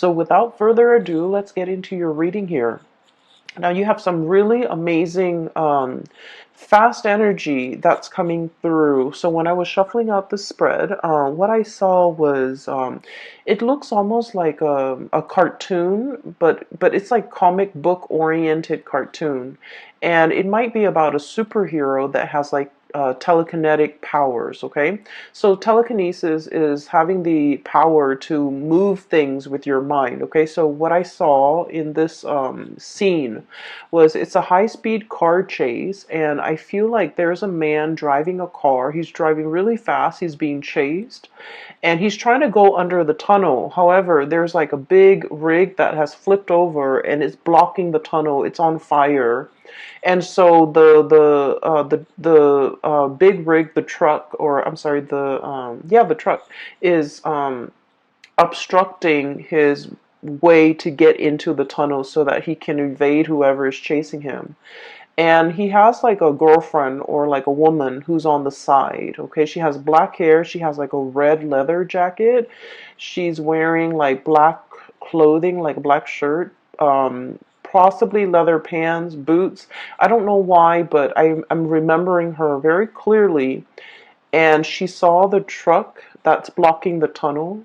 So without further ado, let's get into your reading here. Now you have some really amazing fast energy that's coming through. So when I was shuffling out the spread, what I saw was it looks almost like a cartoon, but it's like comic book oriented cartoon, and it might be about a superhero that has like telekinetic powers. Okay, so telekinesis is having the power to move things with your mind. Okay, so what I saw in this scene was it's a high-speed car chase, and I feel like there's a man driving a car. He's driving really fast. He's being chased, and he's trying to go under the tunnel. However, there's like a big rig that has flipped over and it's blocking the tunnel. It's on fire. And so the big rig, the truck, or I'm sorry, the truck is obstructing his way to get into the tunnel so that he can evade whoever is chasing him. And he has like a girlfriend or like a woman who's on the side. Okay, she has black hair, she has like a red leather jacket, she's wearing like black clothing, like a black shirt, possibly leather pants, boots. I don't know why, but I'm remembering her very clearly. And she saw the truck that's blocking the tunnel,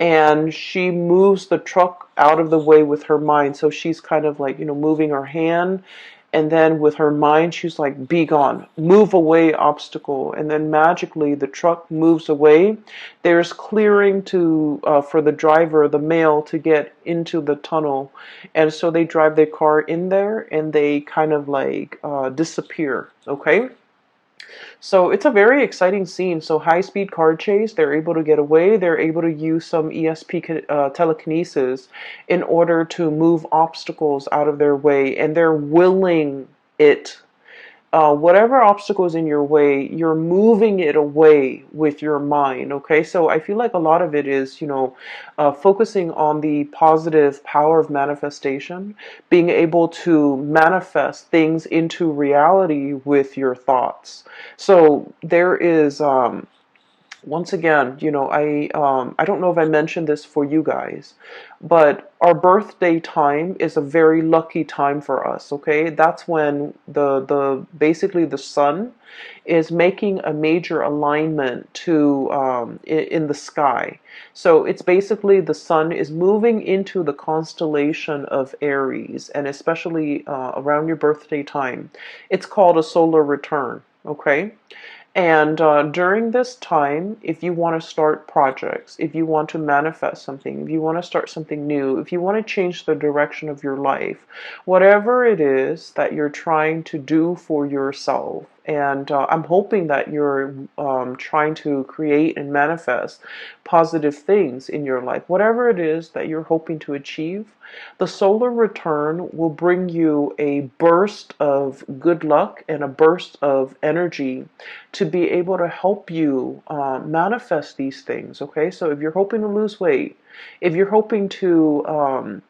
and she moves the truck out of the way with her mind. So she's kind of like, moving her hand, and then with her mind she's like, be gone, move away, obstacle. And then magically the truck moves away. There's clearing to for the driver, the male, to get into the tunnel. And so they drive their car in there and they kind of like disappear. Okay, so it's a very exciting scene. So high speed car chase, they're able to get away. They're able to use some ESP telekinesis in order to move obstacles out of their way, and they're willing it. Whatever obstacle is in your way, you're moving it away with your mind. Okay, so I feel like a lot of it is, focusing on the positive power of manifestation, being able to manifest things into reality with your thoughts. So there is once again, I don't know if I mentioned this for you guys, but our birthday time is a very lucky time for us. Okay, that's when the basically the sun is making a major alignment to in the sky. So it's basically the sun is moving into the constellation of Aries, and especially around your birthday time, it's called a solar return. Okay. And during this time, if you want to start projects, if you want to manifest something, if you want to start something new, if you want to change the direction of your life, whatever it is that you're trying to do for yourself, and I'm hoping that you're trying to create and manifest positive things in your life, whatever it is that you're hoping to achieve, the solar return will bring you a burst of good luck and a burst of energy to be able to help you manifest these things. Okay, so if you're hoping to lose weight, if you're hoping to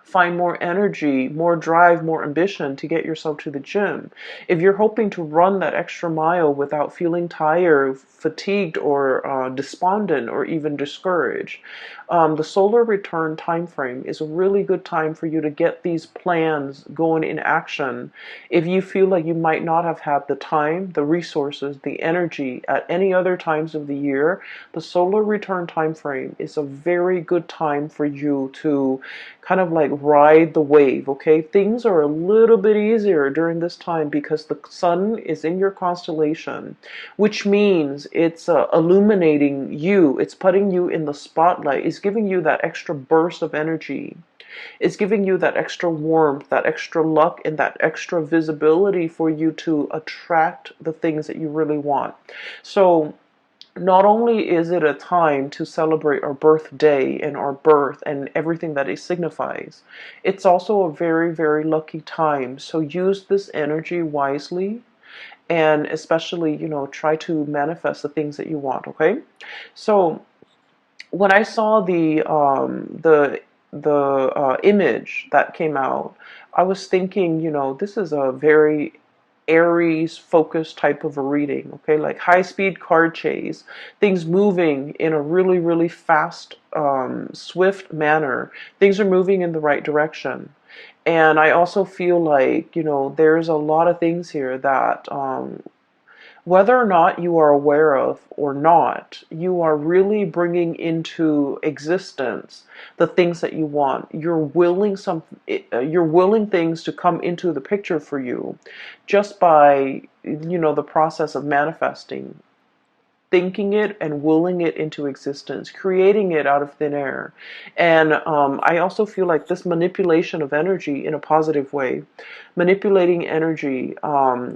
find more energy, more drive, more ambition to get yourself to the gym, if you're hoping to run that extra mile without feeling tired, fatigued, or despondent, or even discouraged, the solar return time frame is a really good time for you to get these plans going in action. If you feel like you might not have had the time, the resources, the energy at any other times of the year, the solar return time frame is a very good time for you to kind of like ride the wave. Okay, things are a little bit easier during this time because the sun is in your constellation, which means it's illuminating you, it's putting you in the spotlight, it's giving you that extra burst of energy, it's giving you that extra warmth, that extra luck, and that extra visibility for you to attract the things that you really want. So not only is it a time to celebrate our birthday and our birth and everything that it signifies, it's also a very, very lucky time. So use this energy wisely, and especially, try to manifest the things that you want. Okay, so when I saw the image that came out, I was thinking, this is a very Aries focused type of a reading, okay? Like high speed card chase, things moving in a really, really fast, swift manner. Things are moving in the right direction. And I also feel like, there's a lot of things here that whether or not you are aware of or not, you are really bringing into existence the things that you want. You're willing things to come into the picture for you just by, the process of manifesting, thinking it and willing it into existence, creating it out of thin air. And I also feel like this manipulation of energy in a positive way, manipulating energy,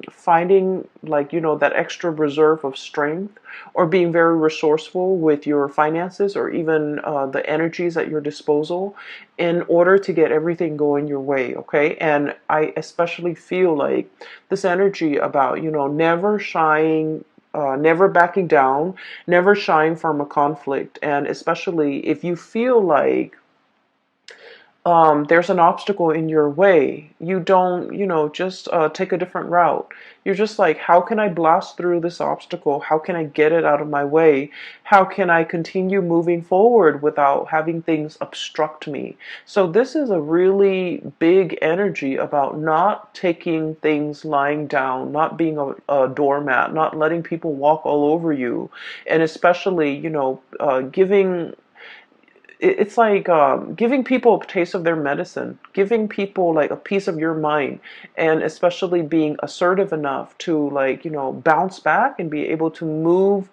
finding like, that extra reserve of strength, or being very resourceful with your finances, or even the energies at your disposal in order to get everything going your way. Okay. And I especially feel like this energy about, never shying, never backing down, never shying from a conflict. And especially if you feel like there's an obstacle in your way, you don't, just take a different route. You're just like, how can I blast through this obstacle? How can I get it out of my way? How can I continue moving forward without having things obstruct me? So this is a really big energy about not taking things lying down, not being a doormat, not letting people walk all over you, and especially, giving, it's like giving people a taste of their medicine, giving people like a piece of your mind, and especially being assertive enough to, like, bounce back and be able to move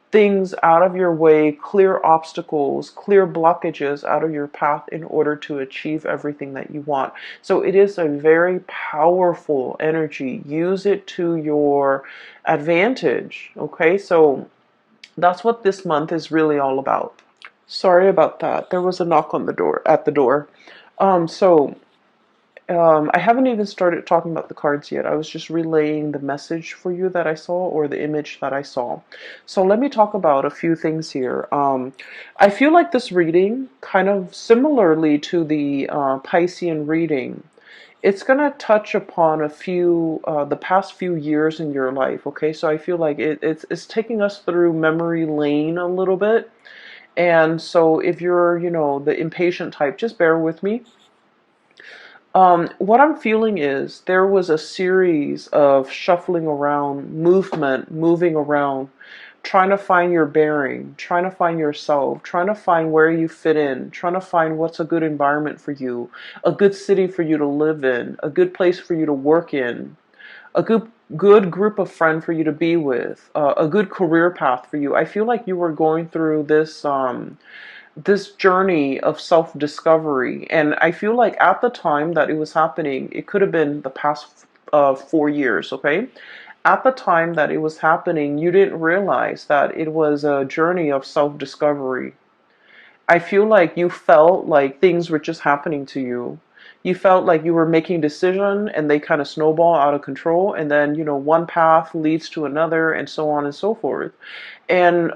things out of your way, clear obstacles, clear blockages out of your path in order to achieve everything that you want. So it is a very powerful energy. Use it to your advantage. Okay, so that's what this month is really all about. Sorry about that. There was a knock on the door, at the door. So I haven't even started talking about the cards yet. I was just relaying the message for you that I saw, or the image that I saw. So let me talk about a few things here. I feel like this reading, kind of similarly to the Piscean reading, it's going to touch upon a few, the past few years in your life. Okay, so I feel like it's taking us through memory lane a little bit. And so if you're, the impatient type, just bear with me. What I'm feeling is there was a series of shuffling around, movement, moving around, trying to find your bearing, trying to find yourself, trying to find where you fit in, trying to find what's a good environment for you, a good city for you to live in, a good place for you to work in, a good group of friends for you to be with, a good career path for you. I feel like you were going through this journey of self-discovery, and I feel like at the time that it was happening, it could have been the past 4 years. Okay, at the time that it was happening, you didn't realize that it was a journey of self-discovery. I feel like you felt like things were just happening to you. You felt like you were making decisions and they kind of snowball out of control, and then, one path leads to another, and so on and so forth. And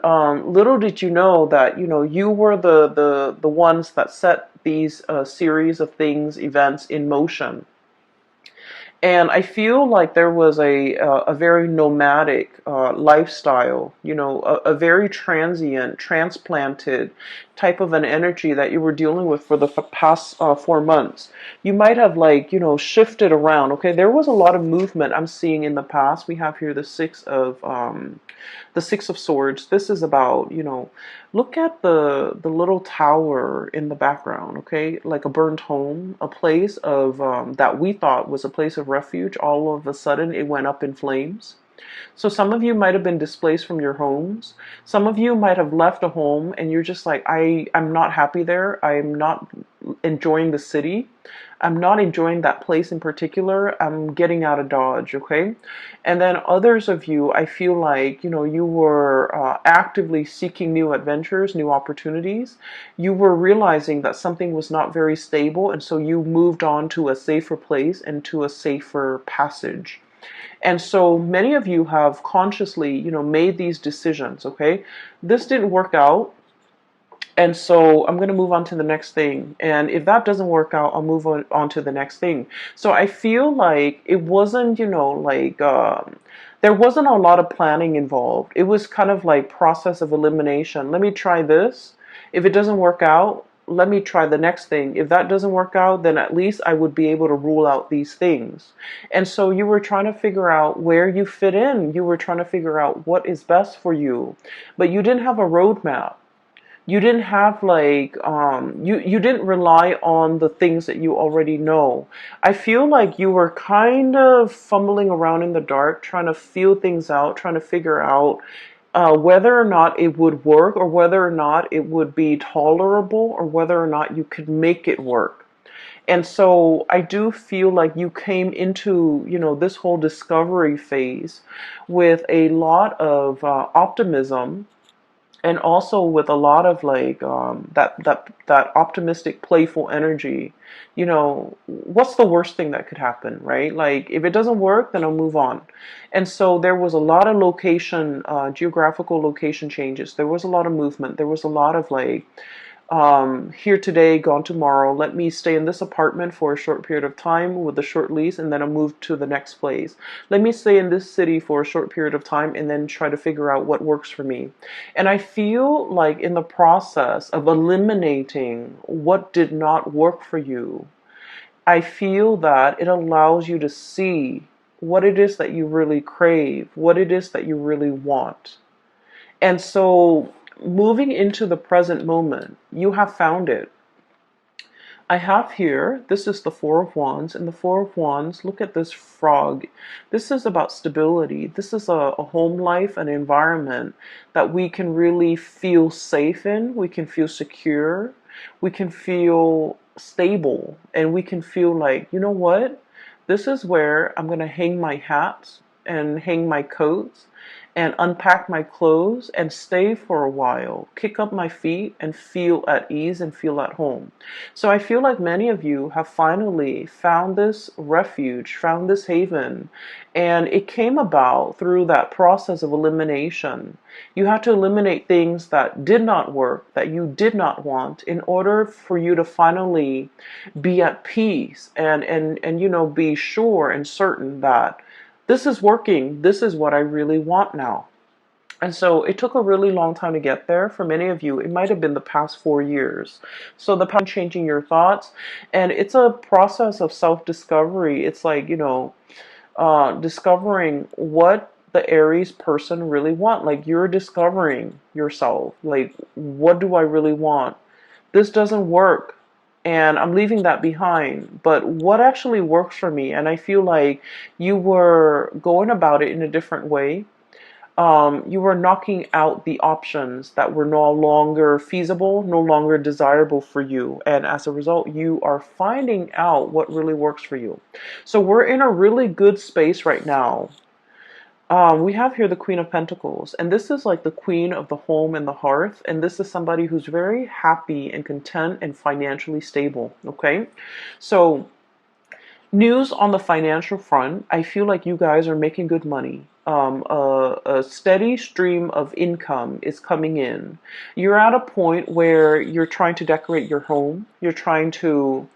little did you know that, you were the ones that set these series of things, events in motion. And I feel like there was a very nomadic lifestyle, a very transient, transplanted type of an energy that you were dealing with for the past 4 months. You might have, like, shifted around. Okay, there was a lot of movement I'm seeing in the past. We have here the Six of Swords. This is about, look at the little tower in the background, okay? Like a burnt home, a place of that we thought was a place of refuge. All of a sudden, it went up in flames. So some of you might have been displaced from your homes. Some of you might have left a home and you're just like, I'm not happy there. I'm not enjoying the city. I'm not enjoying that place in particular. I'm getting out of Dodge, okay? And then others of you, I feel like, you were actively seeking new adventures, new opportunities. You were realizing that something was not very stable, and so you moved on to a safer place and to a safer passage. And so many of you have consciously, made these decisions, okay? This didn't work out. And so I'm going to move on to the next thing. And if that doesn't work out, I'll move on to the next thing. So I feel like it wasn't, there wasn't a lot of planning involved. It was kind of like process of elimination. Let me try this. If it doesn't work out, let me try the next thing. If that doesn't work out, then at least I would be able to rule out these things. And so you were trying to figure out where you fit in. You were trying to figure out what is best for you, but you didn't have a roadmap. You didn't have like you didn't rely on the things that you already know. I feel like you were kind of fumbling around in the dark, trying to feel things out, trying to figure out whether or not it would work, or whether or not it would be tolerable, or whether or not you could make it work. And so I do feel like you came into, this whole discovery phase with a lot of optimism, and also with a lot of like that optimistic, playful energy. What's the worst thing that could happen, right? Like, if it doesn't work, then I'll move on. And so there was a lot of geographical location changes. There was a lot of movement. There was a lot of like, here today, gone tomorrow. Let me stay in this apartment for a short period of time with a short lease, and then I'll move to the next place. Let me stay in this city for a short period of time, and then try to figure out what works for me. And I feel like in the process of eliminating what did not work for you, I feel that it allows you to see what it is that you really crave, what it is that you really want. And so, moving into the present moment, you have found it. I have here, this is the Four of Wands, and the Four of Wands, look at this frog. This is about stability. This is a home life, an environment that we can really feel safe in. We can feel secure. We can feel stable. And we can feel like, you know what? This is where I'm going to hang my hats and hang my coats and unpack my clothes and stay for a while, kick up my feet and feel at ease and feel at home. So I feel like many of you have finally found this refuge, found this haven, and it came about through that process of elimination. You had to eliminate things that did not work, that you did not want, in order for you to finally be at peace and be sure and certain that this is working. This is what I really want now. And so it took a really long time to get there. For many of you, it might have been the past 4 years. So the past changing your thoughts, and it's a process of self-discovery. It's like, discovering what the Aries person really want. Like, you're discovering yourself. Like, what do I really want? This doesn't work, and I'm leaving that behind. But what actually works for me? And I feel like you were going about it in a different way. You were knocking out the options that were no longer feasible, no longer desirable for you. And as a result, you are finding out what really works for you. So we're in a really good space right now. We have here the Queen of Pentacles, and this is like the queen of the home and the hearth, and this is somebody who's very happy and content and financially stable, okay? So, news on the financial front, I feel like you guys are making good money. A steady stream of income is coming in. You're at a point where you're trying to decorate your home, you're trying to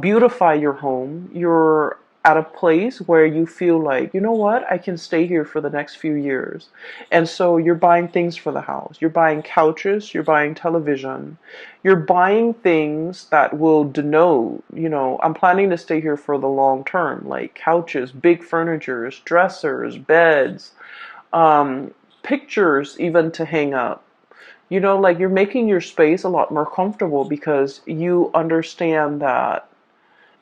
beautify your home, you're at a place where you feel like, you know what, I can stay here for the next few years. And so you're buying things for the house. You're buying couches, you're buying television, you're buying things that will denote, I'm planning to stay here for the long term, like couches, big furnitures, dressers, beds, pictures even to hang up. Like, you're making your space a lot more comfortable because you understand that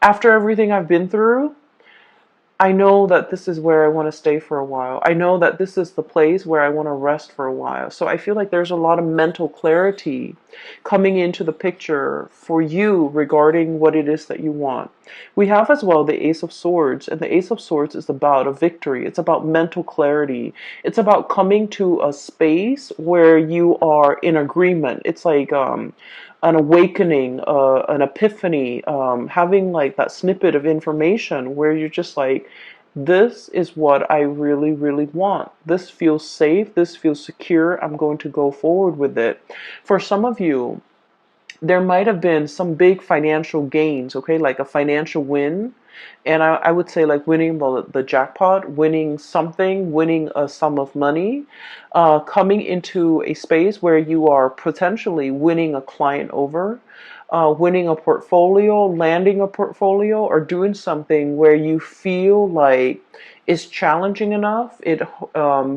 after everything I've been through, I know that this is where I want to stay for a while. I know that this is the place where I want to rest for a while. So I feel like there's a lot of mental clarity coming into the picture for you regarding what it is that you want. We have as well the Ace of Swords, and the Ace of Swords is about a victory. It's about mental clarity. It's about coming to a space where you are in agreement. It's like an awakening, an epiphany, having like that snippet of information where you're just like, This is what I really, really want. This feels safe. This feels secure. I'm going to go forward with it. For some of you, there might have been some big financial gains, okay, like a financial win. And I would say like winning the jackpot, winning something, winning a sum of money, coming into a space where you are potentially winning a client over, winning a portfolio, landing a portfolio, or doing something where you feel like it's challenging enough. It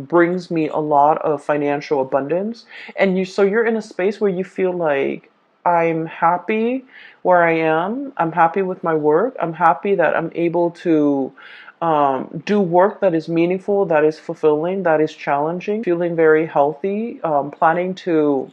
brings me a lot of financial abundance. And so you're in a space where you feel like, I'm happy where I am. I'm happy with my work. I'm happy that I'm able to do work that is meaningful, that is fulfilling, that is challenging. Feeling very healthy. Planning to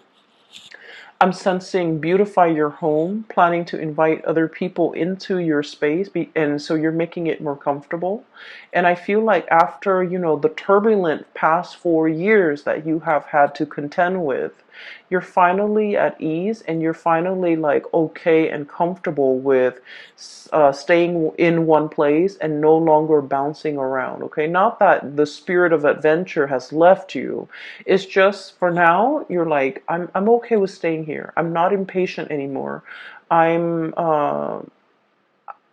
I'm sensing beautify your home, planning to invite other people into your space, and so you're making it more comfortable. And I feel like after, the turbulent past 4 years that you have had to contend with, you're finally at ease and you're finally like okay and comfortable with staying in one place and no longer bouncing around. Okay, not that the spirit of adventure has left you. It's just for now you're like, I'm okay with staying here. I'm not impatient anymore. I'm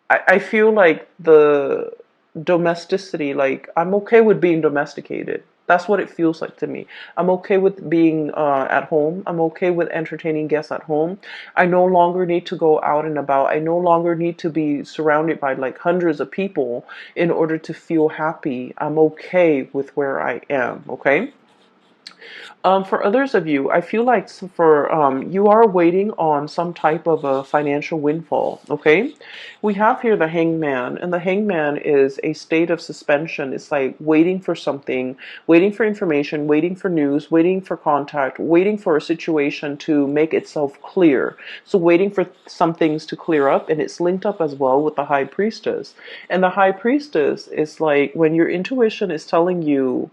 I feel like the domesticity, like I'm okay with being domesticated. That's what it feels like to me. I'm okay with being at home. I'm okay with entertaining guests at home. I no longer need to go out and about. I no longer need to be surrounded by like hundreds of people in order to feel happy. I'm okay with where I am. Okay. For others of you, I feel like for you are waiting on some type of a financial windfall. Okay, we have here the hangman, and the hangman is a state of suspension. It's like waiting for something, waiting for information, waiting for news, waiting for contact, waiting for a situation to make itself clear. So waiting for some things to clear up, and it's linked up as well with the high priestess. And the high priestess is like when your intuition is telling you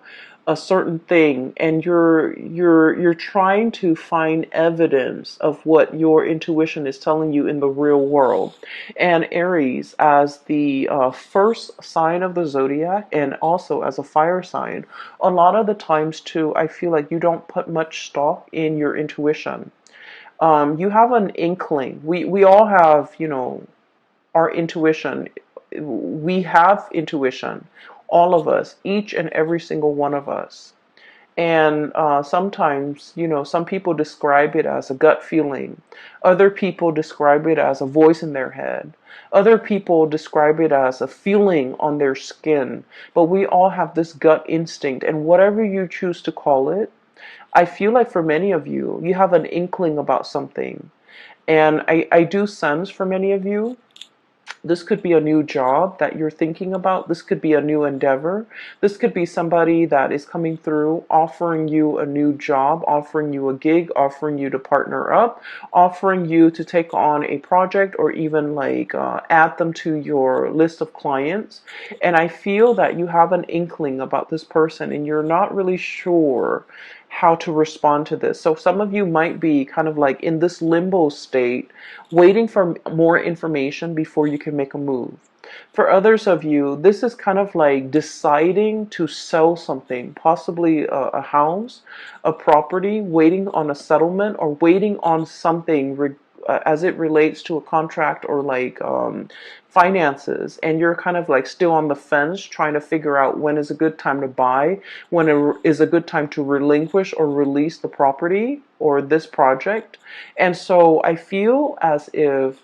a certain thing and you're trying to find evidence of what your intuition is telling you in the real world. And Aries, as the first sign of the zodiac and also as a fire sign, a lot of the times too, I feel like you don't put much stock in your intuition. You have an inkling. We all have, our intuition. We have intuition, all of us, each and every single one of us. And sometimes, some people describe it as a gut feeling. Other people describe it as a voice in their head. Other people describe it as a feeling on their skin. But we all have this gut instinct, and whatever you choose to call it, I feel like for many of you, you have an inkling about something. And I do sense for many of you, this could be a new job that you're thinking about. This could be a new endeavor. This could be somebody that is coming through offering you a new job, offering you a gig, offering you to partner up, offering you to take on a project or even like add them to your list of clients. And I feel that you have an inkling about this person and you're not really sure how to respond to this. So some of you might be kind of like in this limbo state, waiting for more information before you can make a move. For others of you, this is kind of like deciding to sell something, possibly a house, a property, waiting on a settlement or waiting on something as it relates to a contract or like finances, and you're kind of like still on the fence trying to figure out when is a good time to buy, when is a good time to relinquish or release the property or this project. And so I feel as if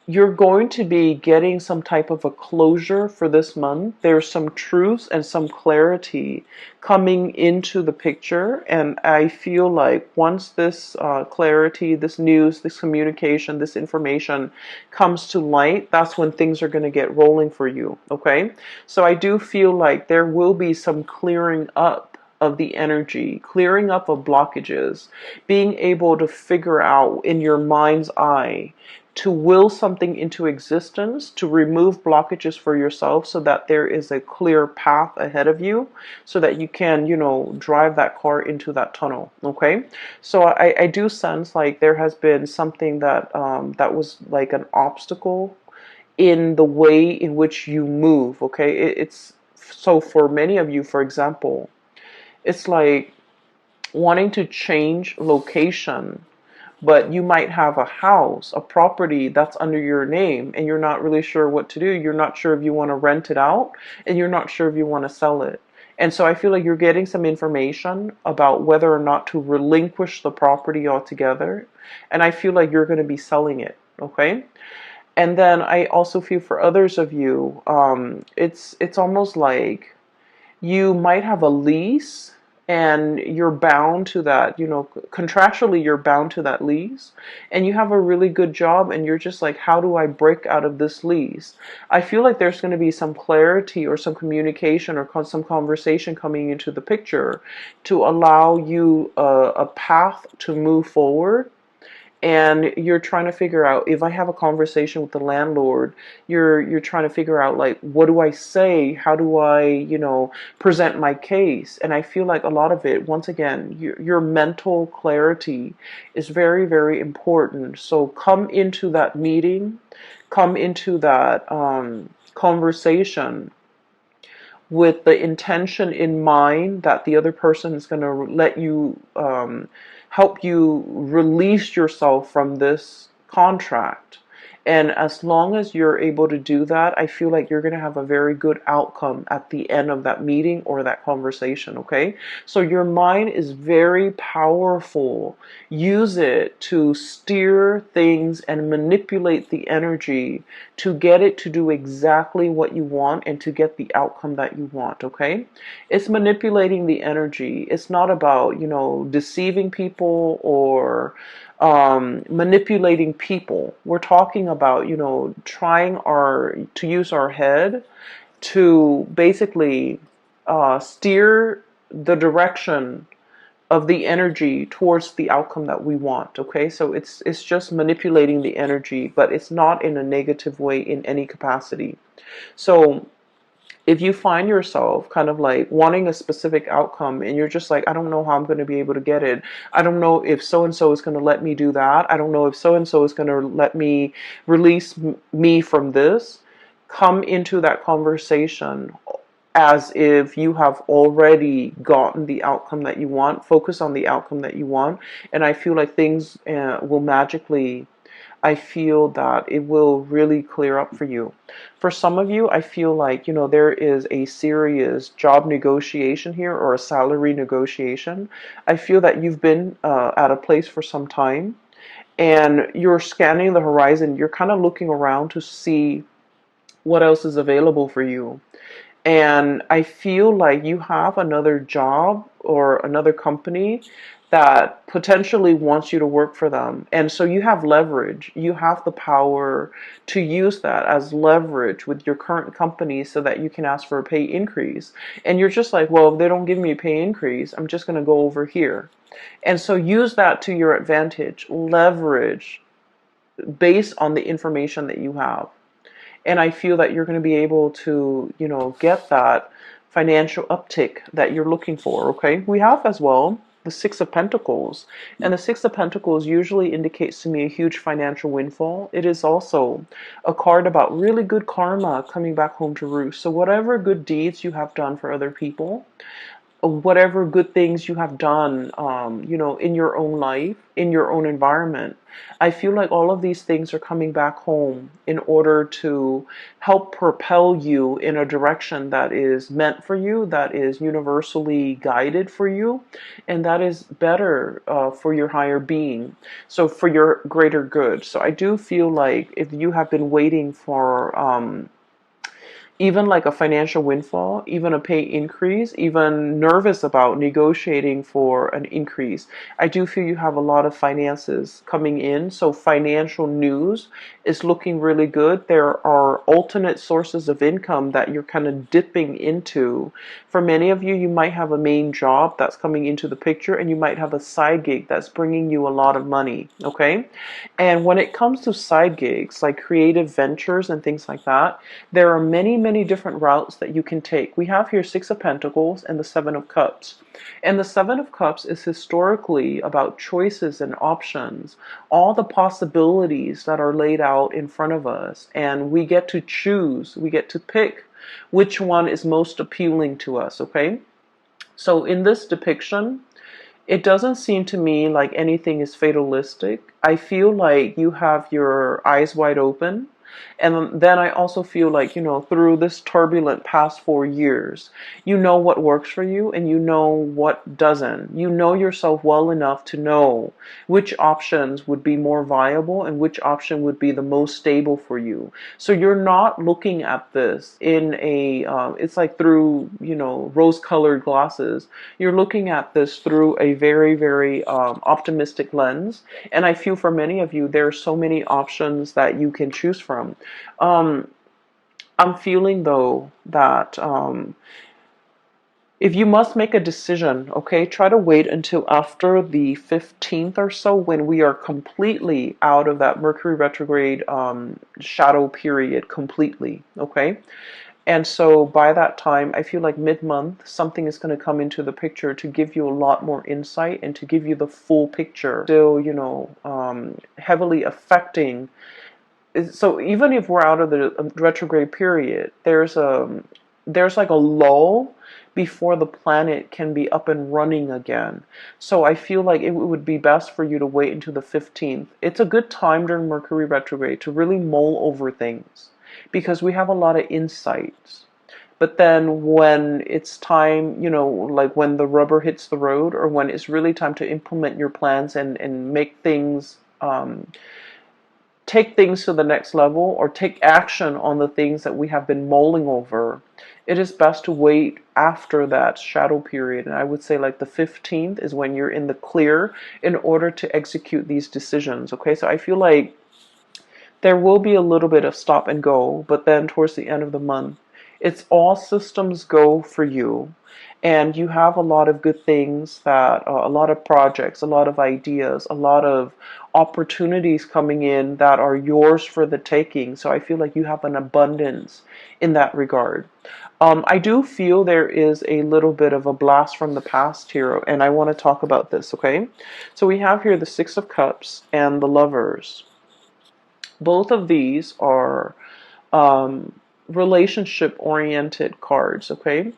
you're going to be getting some type of a closure for this month. There's some truths and some clarity coming into the picture. And I feel like once this clarity, this news, this communication, this information comes to light, that's when things are going to get rolling for you. Okay. So I do feel like there will be some clearing up of the energy, clearing up of blockages, being able to figure out in your mind's eye to will something into existence, to remove blockages for yourself so that there is a clear path ahead of you so that you can, drive that car into that tunnel. Okay. So I do sense like there has been something that, that was like an obstacle in the way in which you move, okay? It's so for many of you, for example, it's like wanting to change location, but you might have a house, a property that's under your name, and you're not really sure what to do. You're not sure if you want to rent it out, and you're not sure if you want to sell it. And so I feel like you're getting some information about whether or not to relinquish the property altogether. And I feel like you're going to be selling it, okay? And then I also feel for others of you, it's almost like you might have a lease and you're bound to that, contractually you're bound to that lease, and you have a really good job and you're just like, how do I break out of this lease? I feel like there's going to be some clarity or some communication or some conversation coming into the picture to allow you a path to move forward. And you're trying to figure out, if I have a conversation with the landlord, you're trying to figure out, like, what do I say? How do I, present my case? And I feel like a lot of it, once again, your mental clarity is very, very important. So come into that meeting, come into that conversation with the intention in mind that the other person is going to let you, help you release yourself from this contract. And as long as you're able to do that, I feel like you're going to have a very good outcome at the end of that meeting or that conversation, okay? So your mind is very powerful. Use it to steer things and manipulate the energy to get it to do exactly what you want and to get the outcome that you want, okay? It's manipulating the energy. It's not about, deceiving people or manipulating people. We're talking about, trying to use our head to basically steer the direction of the energy towards the outcome that we want. Okay, so it's just manipulating the energy, but it's not in a negative way in any capacity. So if you find yourself kind of like wanting a specific outcome and you're just like, I don't know how I'm going to be able to get it. I don't know if so and so is going to let me do that. I don't know if so and so is going to let me release me from this. Come into that conversation as if you have already gotten the outcome that you want. Focus on the outcome that you want. And I feel like things will magically, I feel that it will really clear up for you. For some of you, I feel like, there is a serious job negotiation here or a salary negotiation. I feel that you've been at a place for some time and you're scanning the horizon. You're kind of looking around to see what else is available for you. And I feel like you have another job or another company that potentially wants you to work for them. And so you have leverage. You have the power to use that as leverage with your current company so that you can ask for a pay increase. And you're just like, well, if they don't give me a pay increase, I'm just going to go over here. And so use that to your advantage. Leverage based on the information that you have. And I feel that you're going to be able to, get that financial uptick that you're looking for, okay? We have as well the Six of Pentacles. And the Six of Pentacles usually indicates to me a huge financial windfall. It is also a card about really good karma coming back home to roost. So whatever good deeds you have done for other people, whatever good things you have done, in your own life, in your own environment, I feel like all of these things are coming back home in order to help propel you in a direction that is meant for you, that is universally guided for you, and that is better for your higher being, so for your greater good. So I do feel like if you have been waiting for even like a financial windfall, even a pay increase, even nervous about negotiating for an increase, I do feel you have a lot of finances coming in. So financial news is looking really good. There are alternate sources of income that you're kind of dipping into. For many of you, you might have a main job that's coming into the picture, and you might have a side gig that's bringing you a lot of money, okay? And when it comes to side gigs, like creative ventures and things like that, there are many many different routes that you can take. We have here Six of Pentacles and the Seven of Cups. And the Seven of Cups is historically about choices and options, all the possibilities that are laid out in front of us. And we get to choose, we get to pick which one is most appealing to us, okay? So in this depiction, it doesn't seem to me like anything is fatalistic. I feel like you have your eyes wide open. And then I also feel like, through this turbulent past 4 years, you know what works for you and you know what doesn't. You know yourself well enough to know which options would be more viable and which option would be the most stable for you. So you're not looking at this in it's like through, rose-colored glasses. You're looking at this through a very, very optimistic lens. And I feel for many of you, there are so many options that you can choose from. I'm feeling though that if you must make a decision, okay, try to wait until after the 15th or so, when we are completely out of that Mercury retrograde shadow period completely, okay? And so by that time, I feel like mid-month, something is going to come into the picture to give you a lot more insight and to give you the full picture. Still, heavily affecting. So even if we're out of the retrograde period, there's like a lull before the planet can be up and running again. So I feel like it would be best for you to wait until the 15th. It's a good time during Mercury retrograde to really mull over things because we have a lot of insights. But then when it's time, like when the rubber hits the road, or when it's really time to implement your plans and make things take things to the next level or take action on the things that we have been mulling over, it is best to wait after that shadow period. And I would say like the 15th is when you're in the clear in order to execute these decisions. Okay, so I feel like there will be a little bit of stop and go, but then towards the end of the month, it's all systems go for you. And you have a lot of good things a lot of projects, a lot of ideas, a lot of opportunities coming in that are yours for the taking. So I feel like you have an abundance in that regard. I do feel there is a little bit of a blast from the past here, and I want to talk about this, okay? So we have here the Six of Cups and the Lovers. Both of these are relationship-oriented cards, okay?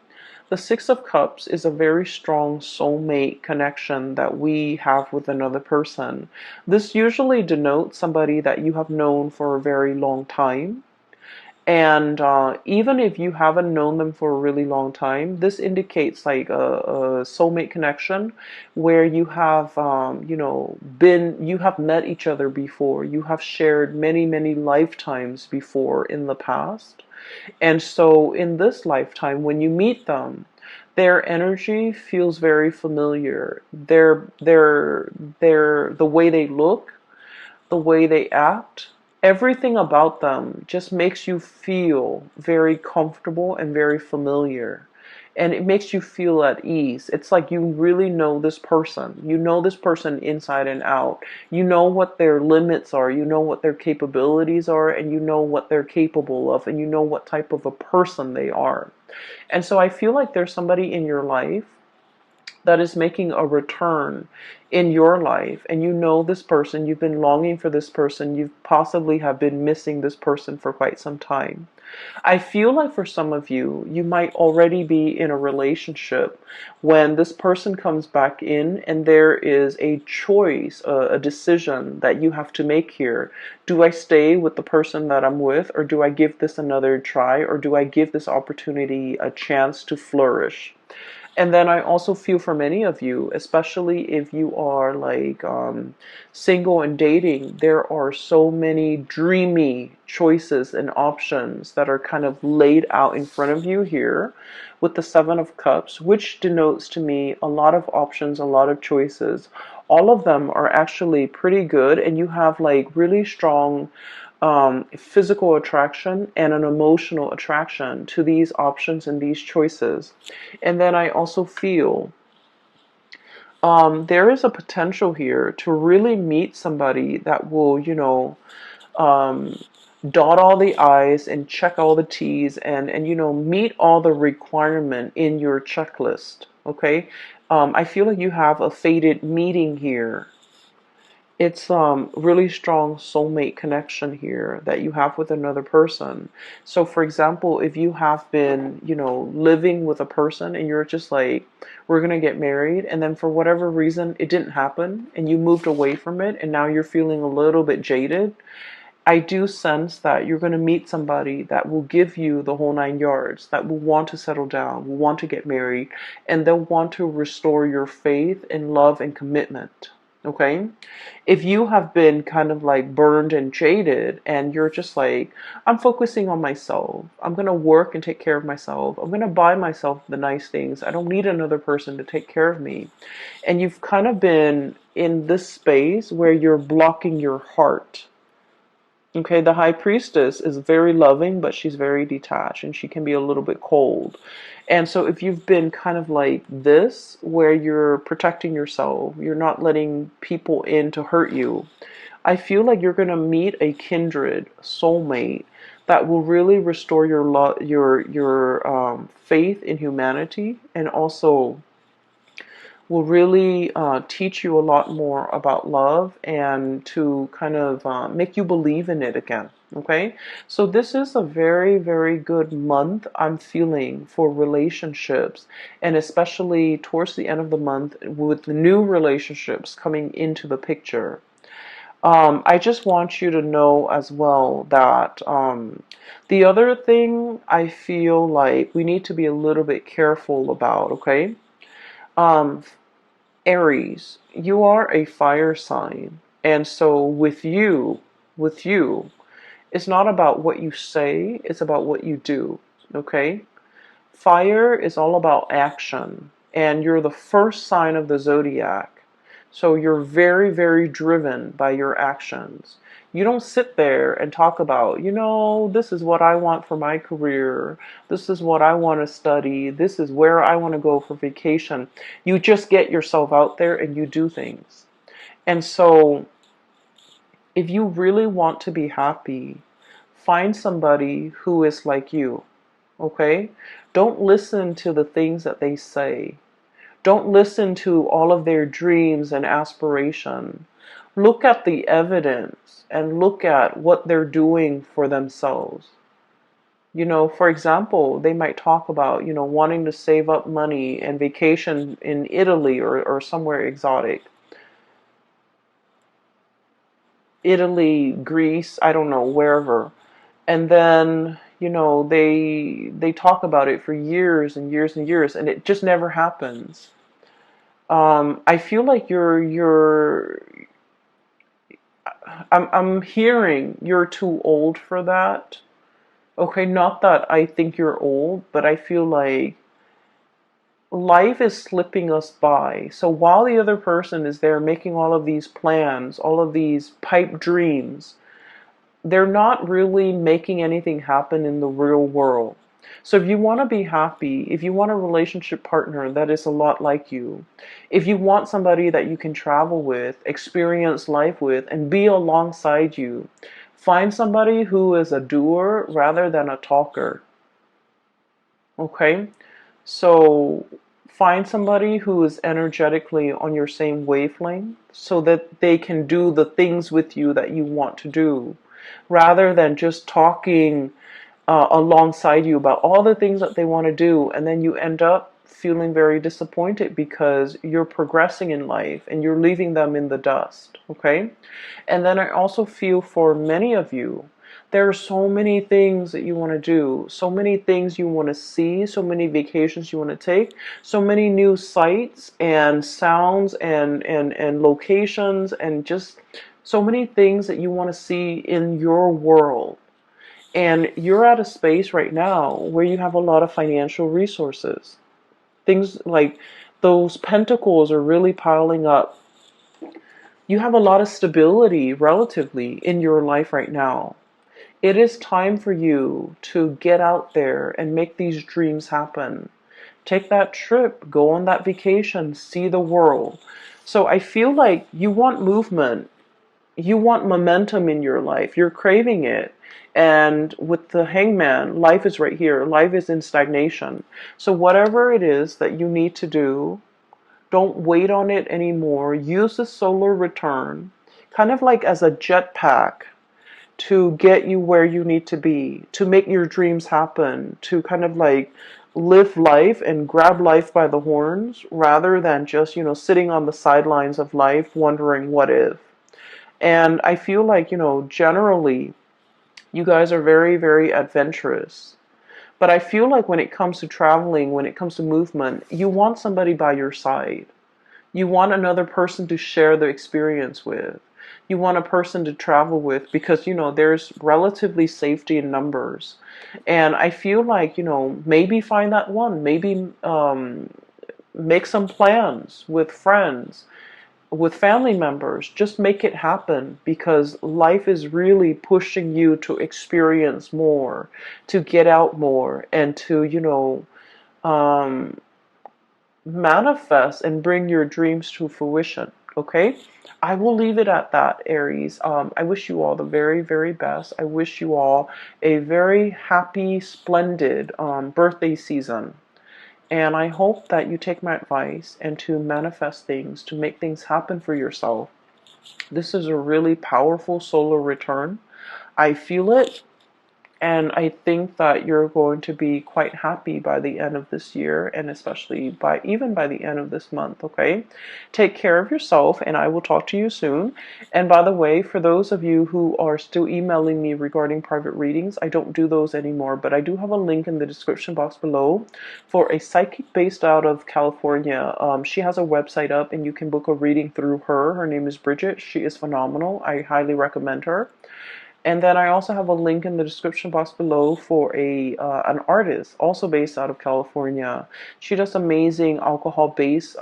The Six of Cups is a very strong soulmate connection that we have with another person. This usually denotes somebody that you have known for a very long time. And even if you haven't known them for a really long time, this indicates like a soulmate connection where you have, you have met each other before. You have shared many, many lifetimes before in the past. And so in this lifetime, when you meet them, their energy feels very familiar. The way they look, the way they act, everything about them just makes you feel very comfortable and very familiar. And it makes you feel at ease. It's like you really know this person. You know this person inside and out. You know what their limits are. You know what their capabilities are. And you know what they're capable of. And you know what type of a person they are. And so I feel like there's somebody in your life that is making a return in your life, and you know this person, you've been longing for this person, you possibly have been missing this person for quite some time. I feel like for some of you, you might already be in a relationship when this person comes back in and there is a choice, a decision that you have to make here. Do I stay with the person that I'm with, or do I give this another try, or do I give this opportunity a chance to flourish? And then I also feel for many of you, especially if you are like single and dating, there are so many dreamy choices and options that are kind of laid out in front of you here with the Seven of Cups, which denotes to me a lot of options, a lot of choices. All of them are actually pretty good, and you have like really strong physical attraction and an emotional attraction to these options and these choices. And then I also feel there is a potential here to really meet somebody that will, dot all the I's and check all the T's, and meet all the requirement in your checklist. Okay. I feel like you have a fated meeting here. It's really strong soulmate connection here that you have with another person. So for example, if you have been, living with a person and you're just like, we're gonna get married, and then for whatever reason it didn't happen and you moved away from it and now you're feeling a little bit jaded, I do sense that you're going to meet somebody that will give you the whole 9 yards, that will want to settle down, will want to get married, and they'll want to restore your faith and love and commitment. Okay? If you have been kind of like burned and jaded and you're just like, I'm focusing on myself, I'm going to work and take care of myself, I'm going to buy myself the nice things, I don't need another person to take care of me. And you've kind of been in this space where you're blocking your heart. Okay, the high priestess is very loving, but she's very detached and she can be a little bit cold. And so if you've been kind of like this, where you're protecting yourself, you're not letting people in to hurt you, I feel like you're going to meet a kindred soulmate that will really restore your faith in humanity, and also will really teach you a lot more about love and to kind of make you believe in it again. Okay, so this is a very, very good month I'm feeling for relationships, and especially towards the end of the month with the new relationships coming into the picture. I just want you to know as well that the other thing I feel like we need to be a little bit careful about, okay? Um, Aries, you are a fire sign. And so with you, it's not about what you say, it's about what you do. Okay? Fire is all about action. And you're the first sign of the zodiac. So you're very, very driven by your actions. You don't sit there and talk about, this is what I want for my career. This is what I want to study. This is where I want to go for vacation. You just get yourself out there and you do things. And so if you really want to be happy, find somebody who is like you. Okay? Don't listen to the things that they say. Don't listen to all of their dreams and aspiration. Look at the evidence and look at what they're doing for themselves. For example, they might talk about, wanting to save up money and vacation in Italy or somewhere exotic. Italy, Greece, I don't know, wherever. And then, they talk about it for years and years and years, and it just never happens. I feel like I'm hearing you're too old for that. Okay, not that I think you're old, but I feel like life is slipping us by. So while the other person is there making all of these plans, all of these pipe dreams, they're not really making anything happen in the real world. So if you want to be happy, if you want a relationship partner that is a lot like you, if you want somebody that you can travel with, experience life with, and be alongside you, find somebody who is a doer rather than a talker. Okay? So find somebody who is energetically on your same wavelength so that they can do the things with you that you want to do, rather than just talking alongside you about all the things that they want to do, and then you end up feeling very disappointed because you're progressing in life and you're leaving them in the dust. Okay? And then I also feel for many of you, there are so many things that you want to do, so many things you want to see, so many vacations you want to take, so many new sights and sounds and locations, and just so many things that you want to see in your world. And you're at a space right now where you have a lot of financial resources. Things like those pentacles are really piling up. You have a lot of stability relatively in your life right now. It is time for you to get out there and make these dreams happen. Take that trip, go on that vacation, see the world. So I feel like you want movement. you want momentum in your life. You're craving it. And with the Hangman, life is right here. Life is in stagnation. So whatever it is that you need to do, don't wait on it anymore. Use the solar return kind of like as a jetpack to get you where you need to be, to make your dreams happen, to kind of like live life and grab life by the horns rather than just, sitting on the sidelines of life wondering what if. And I feel like, generally, you guys are very, very adventurous. But I feel like when it comes to traveling, when it comes to movement, you want somebody by your side. You want another person to share the experience with. You want a person to travel with because, there's relatively safety in numbers. And I feel like, maybe find that one. Maybe make some plans with friends, with family members. Just make it happen because life is really pushing you to experience more, to get out more, and to, um, manifest and bring your dreams to fruition. Okay, I will leave it at that, Aries. I wish you all the very, very best. I wish you all a very happy, splendid birthday season. And I hope that you take my advice and to manifest things, to make things happen for yourself. This is a really powerful solar return. I feel it. And I think that you're going to be quite happy by the end of this year and especially even by the end of this month, okay? Take care of yourself and I will talk to you soon. And by the way, for those of you who are still emailing me regarding private readings, I don't do those anymore, but I do have a link in the description box below for a psychic based out of California. She has a website up and you can book a reading through her. Her name is Bridget. She is phenomenal. I highly recommend her. And then I also have a link in the description box below for an artist also based out of California. She does amazing alcohol-based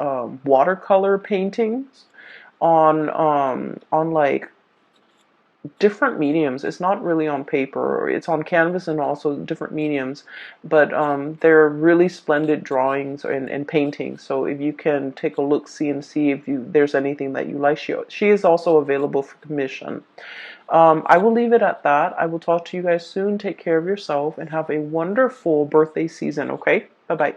watercolor paintings on like different mediums. It's not really on paper. It's on canvas and also different mediums. But they're really splendid drawings and paintings. So if you can take a look, see if there's anything that you like, she is also available for commission. I will leave it at that. I will talk to you guys soon. Take care of yourself and have a wonderful birthday season, okay? Bye-bye.